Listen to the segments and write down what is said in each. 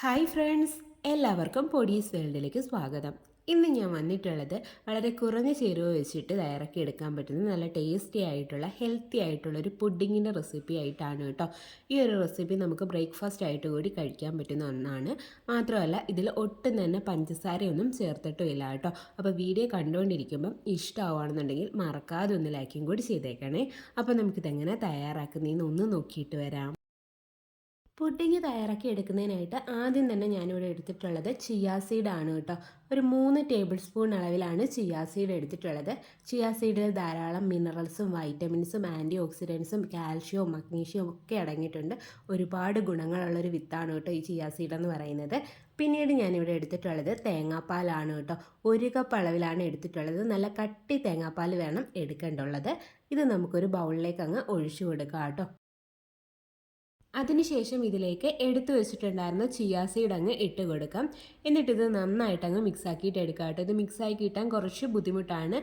Hi friends, എല്ലാവർക്കും പൊടീസ് വേൾഡിലേക്ക് സ്വാഗതം. ഇന്ന് ഞാൻ വന്നിട്ടുള്ളത് വളരെ കുറഞ്ഞ ചേരുവ വെച്ചിട്ട് തയ്യാറാക്കി എടുക്കാൻ പറ്റുന്ന നല്ല ടേസ്റ്റി ആയിട്ടുള്ള ഹെൽത്തി ആയിട്ടുള്ള ഒരു പുഡിങ്ങിൻ്റെ റെസിപ്പി ആയിട്ടാണ് കേട്ടോ. ഈ ഒരു റെസിപ്പി നമുക്ക് ബ്രേക്ക്ഫാസ്റ്റ് ആയിട്ട് കൂടി കഴിക്കാൻ പറ്റുന്ന ഒന്നാണ്. മാത്രമല്ല ഇതിൽ ഒട്ടും തന്നെ പഞ്ചസാരയൊന്നും ചേർത്തിട്ടും ഇല്ല കേട്ടോ. അപ്പോൾ വീഡിയോ കണ്ടുകൊണ്ടിരിക്കുമ്പം ഇഷ്ടമാവുകയാണെന്നുണ്ടെങ്കിൽ മറക്കാതെ ഒന്ന് ലൈക്കും കൂടി ചെയ്തേക്കണേ. അപ്പോൾ നമുക്കിതെങ്ങനെ തയ്യാറാക്കുന്നതെന്ന് ഒന്ന് നോക്കിയിട്ട് വരാം. പുഡിങ് തയ്യാറാക്കി എടുക്കുന്നതിനായിട്ട് ആദ്യം തന്നെ ഞാനിവിടെ എടുത്തിട്ടുള്ളത് ചിയാ സീഡാണ് കേട്ടോ. ഒരു 3 ടേബിൾ സ്പൂൺ അളവിലാണ് ചിയാ സീഡ് എടുത്തിട്ടുള്ളത്. ചിയാ സീഡിൽ ധാരാളം മിനറൽസും വൈറ്റമിൻസും ആൻറ്റി ഓക്സിഡൻസും കാൽഷ്യവും മഗ്നീഷ്യവും ഒക്കെ അടങ്ങിയിട്ടുണ്ട്. ഒരുപാട് ഗുണങ്ങളുള്ളൊരു വിത്താണ് കേട്ടോ ഈ ചിയാ സീഡ് എന്ന് പറയുന്നത്. പിന്നീട് ഞാനിവിടെ എടുത്തിട്ടുള്ളത് തേങ്ങാപ്പാലാണ് കേട്ടോ. 1 കപ്പ് അളവിലാണ് എടുത്തിട്ടുള്ളത്. നല്ല കട്ടി തേങ്ങാപ്പാൽ വേണം എടുക്കേണ്ടുള്ളത്. ഇത് നമുക്കൊരു ബൗളിലേക്ക് അങ്ങ് ഒഴിച്ചു കൊടുക്കാം കേട്ടോ. അതിനുശേഷം ഇതിലേക്ക് എടുത്തു വെച്ചിട്ടുണ്ടായിരുന്ന ചിയാ സീഡ് അങ്ങ് ഇട്ട് കൊടുക്കാം. എന്നിട്ടിത് നന്നായിട്ട് അങ്ങ് മിക്സാക്കിയിട്ട് എടുക്കാം കേട്ടോ. ഇത് മിക്സാക്കി കിട്ടാൻ കുറച്ച് ബുദ്ധിമുട്ടാണ്.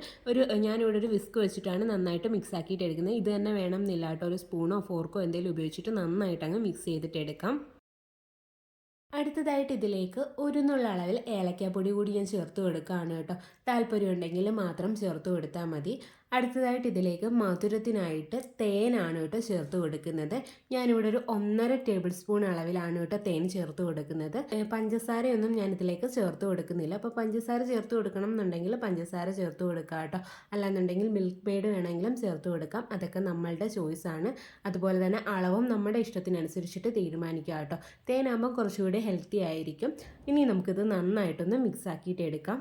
ഞാനിവിടെ ഒരു വിസ്ക് വെച്ചിട്ടാണ് നന്നായിട്ട് മിക്സാക്കിയിട്ട് എടുക്കുന്നത്. ഇത് തന്നെ വേണം എന്നില്ല കേട്ടോ. ഒരു സ്പൂണോ ഫോർക്കോ എന്തെങ്കിലും ഉപയോഗിച്ചിട്ട് നന്നായിട്ട് അങ്ങ് മിക്സ് ചെയ്തിട്ട് എടുക്കാം. അടുത്തതായിട്ട് ഇതിലേക്ക് ഒരു നുള്ള അളവിൽ ഏലക്കാപ്പൊടി കൂടി ഞാൻ ചേർത്ത് കൊടുക്കുകയാണ് കേട്ടോ. താല്പര്യമുണ്ടെങ്കിൽ മാത്രം ചേർത്ത് കൊടുത്താൽ മതി. അടുത്തതായിട്ട് ഇതിലേക്ക് മധുരത്തിനായിട്ട് തേനാണ് കേട്ടോ ചേർത്ത് കൊടുക്കുന്നത്. ഞാനിവിടെ ഒരു 1.5 ടേബിൾ സ്പൂൺ അളവിലാണ് കേട്ടോ തേൻ ചേർത്ത് കൊടുക്കുന്നത്. പഞ്ചസാരയൊന്നും ഞാൻ ഇതിലേക്ക് ചേർത്ത് കൊടുക്കുന്നില്ല. അപ്പോൾ പഞ്ചസാര ചേർത്ത് കൊടുക്കണം എന്നുണ്ടെങ്കിൽ പഞ്ചസാര ചേർത്ത് കൊടുക്കുക കേട്ടോ. അല്ലാന്നുണ്ടെങ്കിൽ മിൽക്ക് മെയ്ഡ് വേണമെങ്കിലും ചേർത്ത് കൊടുക്കാം. അതൊക്കെ നമ്മളുടെ ചോയ്സാണ്. അതുപോലെ തന്നെ അളവും നമ്മുടെ ഇഷ്ടത്തിനനുസരിച്ചിട്ട് തീരുമാനിക്കുക കേട്ടോ. തേനാകുമ്പോൾ കുറച്ചുകൂടി ഹെൽത്തി ആയിരിക്കും. ഇനി നമുക്കിത് നന്നായിട്ടൊന്ന് മിക്സ് ആക്കിയിട്ട് എടുക്കാം.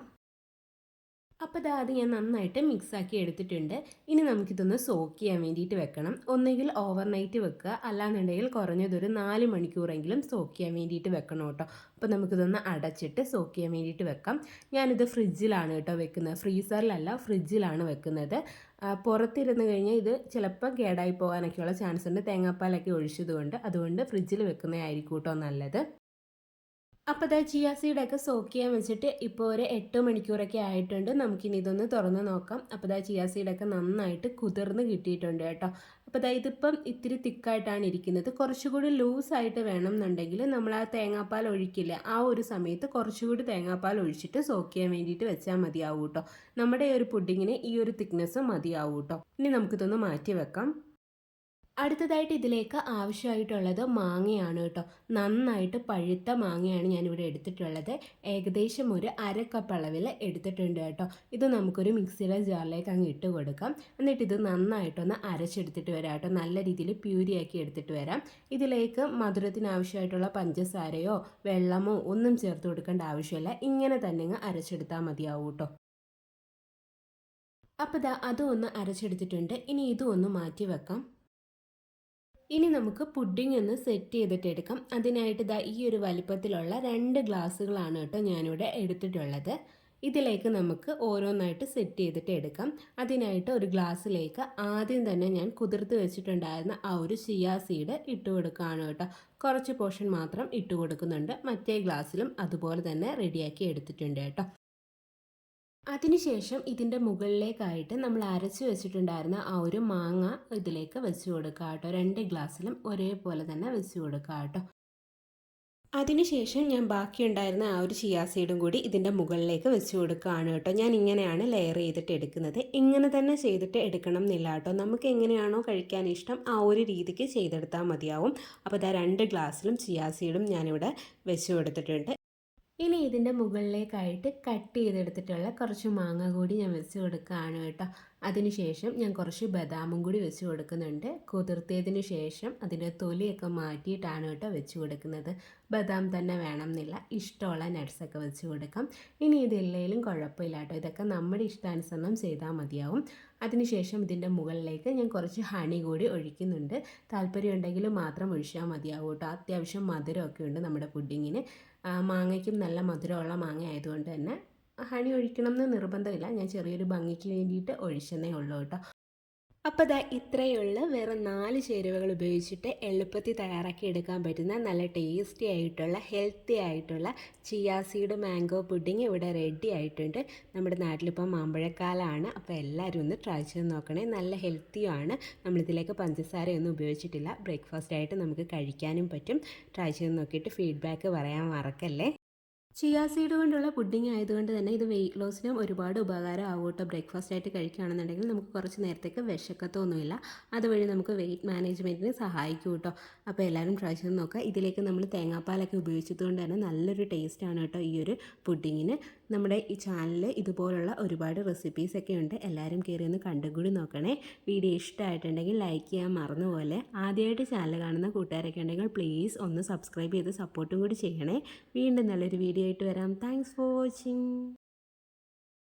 അപ്പോൾ അത് ഞാൻ നന്നായിട്ട് മിക്സാക്കി എടുത്തിട്ടുണ്ട്. ഇനി നമുക്കിതൊന്ന് സോക്ക് ചെയ്യാൻ വേണ്ടിയിട്ട് വെക്കണം. ഒന്നുകിൽ ഓവർനൈറ്റ് വെക്കുക, അല്ലാന്നുണ്ടെങ്കിൽ കുറഞ്ഞതൊരു 4 മണിക്കൂറെങ്കിലും സോക്ക് ചെയ്യാൻ വേണ്ടിയിട്ട് വെക്കണം കേട്ടോ. അപ്പോൾ നമുക്കിതൊന്ന് അടച്ചിട്ട് സോക്ക് ചെയ്യാൻ വേണ്ടിയിട്ട് വെക്കാം. ഞാനിത് ഫ്രിഡ്ജിലാണ് കേട്ടോ വെക്കുന്നത്. ഫ്രീസറിലല്ല, ഫ്രിഡ്ജിലാണ് വെക്കുന്നത്. പുറത്തിരുന്ന് കഴിഞ്ഞാൽ ഇത് ചിലപ്പോൾ കേടായി പോകാനൊക്കെയുള്ള ചാൻസ് ഉണ്ട്, തേങ്ങാപ്പാലൊക്കെ ഒഴിച്ചതുകൊണ്ട്. അതുകൊണ്ട് ഫ്രിഡ്ജിൽ വെക്കുന്നതായിരിക്കും കേട്ടോ നല്ലത്. അപ്പോൾ ചിയാ സീഡൊക്കെ സോക്ക് ചെയ്യാൻ വെച്ചിട്ട് ഇപ്പോൾ ഒരു 8 മണിക്കൂറൊക്കെ ആയിട്ടുണ്ട്. നമുക്കിനി ഇതൊന്ന് തുറന്ന് നോക്കാം. അപ്പോൾ ചിയാ സീഡൊക്കെ നന്നായിട്ട് കുതിർന്ന് കിട്ടിയിട്ടുണ്ട് കേട്ടോ. അപ്പോൾ ഇതിപ്പം ഇത്തിരി തിക്കായിട്ടാണ് ഇരിക്കുന്നത്. കുറച്ചുകൂടി ലൂസായിട്ട് വേണം എന്നുണ്ടെങ്കിൽ നമ്മൾ ആ തേങ്ങാപ്പാൽ ഒഴിക്കില്ല, ആ ഒരു സമയത്ത് കുറച്ചുകൂടി തേങ്ങാപ്പാൽ ഒഴിച്ചിട്ട് സോക്ക് ചെയ്യാൻ വേണ്ടിയിട്ട് വെച്ചാൽ മതിയാവും കേട്ടോ. നമ്മുടെ ഈ ഒരു പുഡിങ്ങിന് ഈ ഒരു തിക്നെസ് മതിയാവും കേട്ടോ. ഇനി നമുക്കിതൊന്ന് മാറ്റി വെക്കാം. അടുത്തതായിട്ട് ഇതിലേക്ക് ആവശ്യമായിട്ടുള്ളത് മാങ്ങയാണ് കേട്ടോ. നന്നായിട്ട് പഴുത്ത മാങ്ങയാണ് ഞാനിവിടെ എടുത്തിട്ടുള്ളത്. ഏകദേശം ഒരു 1/2 കപ്പ് അളവിൽ എടുത്തിട്ടുണ്ട് കേട്ടോ. ഇത് നമുക്കൊരു മിക്സിയുടെ ജാറിലേക്ക് അങ്ങ് ഇട്ട് കൊടുക്കാം. എന്നിട്ട് ഇത് നന്നായിട്ടൊന്ന് അരച്ചെടുത്തിട്ട് വരാം കേട്ടോ. നല്ല രീതിയിൽ പ്യൂരിയാക്കി എടുത്തിട്ട് വരാം. ഇതിലേക്ക് മധുരത്തിന് ആവശ്യമായിട്ടുള്ള പഞ്ചസാരയോ വെള്ളമോ ഒന്നും ചേർത്ത് കൊടുക്കേണ്ട ആവശ്യമില്ല. ഇങ്ങനെ തന്നെ അങ്ങ് അരച്ചെടുത്താൽ മതിയാവും കേട്ടോ. അപ്പോൾ അതും ഒന്ന് അരച്ചെടുത്തിട്ടുണ്ട്. ഇനി ഇതും ഒന്ന് മാറ്റി വെക്കാം. ഇനി നമുക്ക് പുഡിംഗ് ഒന്ന് സെറ്റ് ചെയ്തിട്ട് എടുക്കാം. അതിനായിട്ട് ഈ ഒരു വലിപ്പത്തിലുള്ള 2 ഗ്ലാസ്സുകളാണ് കേട്ടോ ഞാനിവിടെ എടുത്തിട്ടുള്ളത്. ഇതിലേക്ക് നമുക്ക് ഓരോന്നായിട്ട് സെറ്റ് ചെയ്തിട്ട് എടുക്കാം. അതിനായിട്ട് ഒരു ഗ്ലാസ്സിലേക്ക് ആദ്യം തന്നെ ഞാൻ കുതിർത്ത് വെച്ചിട്ടുണ്ടായിരുന്ന ആ ഒരു ചിയാ സീഡ് ഇട്ട് കൊടുക്കുകയാണ് കേട്ടോ. കുറച്ച് പോർഷൻ മാത്രം ഇട്ട് കൊടുക്കുന്നുണ്ട്. മറ്റേ ഗ്ലാസ്സിലും അതുപോലെ തന്നെ റെഡിയാക്കി എടുത്തിട്ടുണ്ട് കേട്ടോ. അതിനുശേഷം ഇതിൻ്റെ മുകളിലേക്കായിട്ട് നമ്മൾ അരച്ച് വെച്ചിട്ടുണ്ടായിരുന്ന ആ ഒരു മാങ്ങ ഇതിലേക്ക് വെച്ച് കൊടുക്കുക കേട്ടോ. 2 ഗ്ലാസ്സിലും ഒരേപോലെ തന്നെ വെച്ച് കൊടുക്കുക കേട്ടോ. അതിനുശേഷം ഞാൻ ബാക്കിയുണ്ടായിരുന്ന ആ ഒരു ചിയാ സീഡും കൂടി ഇതിൻ്റെ മുകളിലേക്ക് വെച്ച് കൊടുക്കുകയാണ് കേട്ടോ. ഞാൻ ഇങ്ങനെയാണ് ലെയർ ചെയ്തിട്ട് എടുക്കുന്നത്. ഇങ്ങനെ തന്നെ ചെയ്തിട്ട് എടുക്കണം എന്നില്ല കേട്ടോ. നമുക്ക് എങ്ങനെയാണോ കഴിക്കാൻ ഇഷ്ടം ആ ഒരു രീതിക്ക് ചെയ്തെടുത്താൽ മതിയാവും. അപ്പോൾ 2 ഗ്ലാസ്സിലും ചിയാ സീഡും ഞാനിവിടെ വെച്ച് കൊടുത്തിട്ടുണ്ട്. ഇനി ഇതിൻ്റെ മുകളിലേക്കായിട്ട് കട്ട് ചെയ്തെടുത്തിട്ടുള്ള കുറച്ച് മാങ്ങ കൂടി ഞാൻ വെച്ച് കൊടുക്കുകയാണ് കേട്ടോ. അതിനുശേഷം ഞാൻ കുറച്ച് ബദാമും കൂടി വെച്ച് കൊടുക്കുന്നുണ്ട്. കുതിർത്തിയതിന് ശേഷം അതിൻ്റെ തൊലിയൊക്കെ മാറ്റിയിട്ടാണ് കേട്ടോ വെച്ച് കൊടുക്കുന്നത്. ബദാം തന്നെ വേണം എന്നില്ല, ഇഷ്ടമുള്ള നട്ട്സൊക്കെ വെച്ച് കൊടുക്കാം. ഇനി ഇതില്ലെങ്കിലും കുഴപ്പമില്ല കേട്ടോ. ഇതൊക്കെ നമ്മുടെ ഇഷ്ടാനുസരണം ചെയ്താൽ മതിയാവും. അതിനുശേഷം ഇതിൻ്റെ മുകളിലേക്ക് ഞാൻ കുറച്ച് ഹണി കൂടി ഒഴിക്കുന്നുണ്ട്. താല്പര്യമുണ്ടെങ്കിൽ മാത്രം ഒഴിച്ചാൽ മതിയാവും കേട്ടോ. അത്യാവശ്യം മധുരമൊക്കെ ഉണ്ട് നമ്മുടെ പുഡിങ്ങിന്. മാങ്ങയ്ക്കും നല്ല മധുരമുള്ള മാങ്ങ ആയതുകൊണ്ട് തന്നെ ഹണി ഒഴിക്കണം എന്ന് നിർബന്ധമില്ല. ഞാൻ ചെറിയൊരു ഭംഗിക്ക് വേണ്ടിയിട്ട് ഒഴിച്ചെന്നേ ഉള്ളൂ കേട്ടോ. അപ്പോൾ ദാ ഇത്രയുള്ള വെറും 4 ചേരുവകൾ ഉപയോഗിച്ചിട്ട് എളുപ്പത്തിൽ തയ്യാറാക്കി എടുക്കാൻ പറ്റുന്ന നല്ല ടേസ്റ്റി ആയിട്ടുള്ള ഹെൽത്തി ആയിട്ടുള്ള ചിയാ സീഡ് മാംഗോ പുഡിംഗ് ഇവിടെ റെഡി ആയിട്ടുണ്ട്. നമ്മുടെ നാട്ടിലിപ്പോൾ മാമ്പഴക്കാലമാണ്. അപ്പോൾ എല്ലാവരും ഒന്ന് ട്രൈ ചെയ്ത് നോക്കണേ. നല്ല ഹെൽത്തിയുമാണ്. നമ്മളിതിലേക്ക് പഞ്ചസാരയൊന്നും ഉപയോഗിച്ചിട്ടില്ല. ബ്രേക്ക്ഫാസ്റ്റ് ആയിട്ട് നമുക്ക് കഴിക്കാനും പറ്റും. ട്രൈ ചെയ്ത് നോക്കിയിട്ട് ഫീഡ്ബാക്ക് പറയാൻ മറക്കല്ലേ. ചിയാ സീഡ് കൊണ്ടുള്ള പുഡിംഗ് ആയതുകൊണ്ട് തന്നെ ഇത് വെയിറ്റ് ലോസിനും ഒരുപാട് ഉപകാരം ആവും കേട്ടോ. ബ്രേക്ക്ഫാസ്റ്റ് ആയിട്ട് കഴിക്കുകയാണെന്നുണ്ടെങ്കിൽ നമുക്ക് കുറച്ച് നേരത്തേക്ക് വിശക്കത്തൊന്നുമില്ല. അതുവഴി നമുക്ക് വെയിറ്റ് മാനേജ്മെൻറ്റിന് സഹായിക്കും കേട്ടോ. അപ്പോൾ എല്ലാവരും ട്രൈ ചെയ്ത് നോക്കുക. ഇതിലേക്ക് നമ്മൾ തേങ്ങാപ്പാലൊക്കെ ഉപയോഗിച്ചത് കൊണ്ട് തന്നെ നല്ലൊരു ടേസ്റ്റാണ് കേട്ടോ ഈ ഒരു പുഡിങ്ങിന്. നമ്മുടെ ഈ ചാനലിൽ ഇതുപോലുള്ള ഒരുപാട് റെസിപ്പീസൊക്കെ ഉണ്ട്. എല്ലാവരും കയറി ഒന്ന് കണ്ടും കൂടി നോക്കണേ. വീഡിയോ ഇഷ്ടമായിട്ടുണ്ടെങ്കിൽ ലൈക്ക് ചെയ്യാൻ മറന്നുപോലെ. ആദ്യമായിട്ട് ചാനൽ കാണുന്ന കൂട്ടുകാരൊക്കെ ഉണ്ടെങ്കിൽ പ്ലീസ് ഒന്ന് സബ്സ്ക്രൈബ് ചെയ്ത് സപ്പോർട്ടും കൂടി ചെയ്യണേ. വീണ്ടും നല്ലൊരു വീഡിയോ ആയിട്ട് വരാം. Thanks for watching.